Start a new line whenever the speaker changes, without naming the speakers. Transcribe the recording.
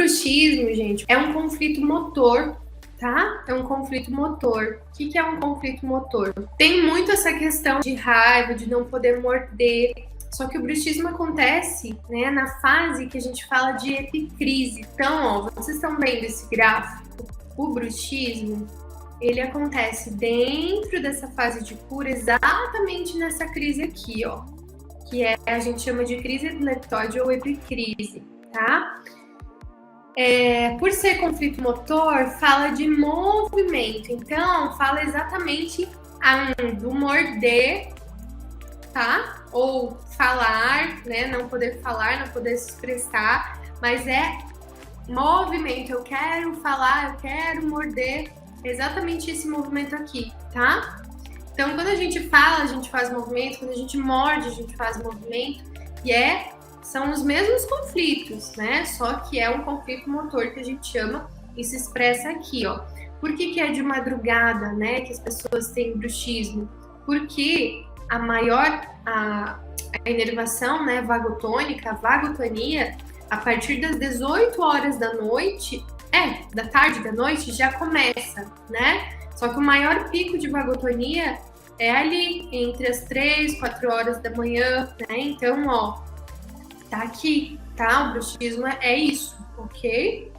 bruxismo, gente, é um conflito motor, tá? É um conflito motor. O que é um conflito motor? Tem muito essa questão de raiva, de não poder morder. Só que o bruxismo acontece, né, na fase que a gente fala de epicrise. Então, ó, vocês estão vendo esse gráfico? O bruxismo, ele acontece dentro dessa fase de cura, exatamente nessa crise aqui, ó, que a gente chama de crise epileptóide ou epicrise, tá? Por ser conflito motor, fala de movimento, então fala exatamente do morder, tá? Ou falar, né? Não poder falar, não poder se expressar, mas é movimento. Eu quero falar, eu quero morder. Exatamente esse movimento aqui, tá? Então, quando a gente fala, a gente faz movimento, quando a gente morde, a gente faz movimento, e são os mesmos conflitos, né? Só que é um conflito motor que a gente chama e se expressa aqui, ó. Por que é de madrugada, né, que as pessoas têm bruxismo? Porque a inervação, né, vagotônica, a vagotonia, a partir das 18 horas da noite, da tarde, da noite, já começa, né? Só que o maior pico de vagotonia é ali, entre as 3, 4 horas da manhã, né? Então, ó, tá aqui, tá? O bruxismo é isso, ok?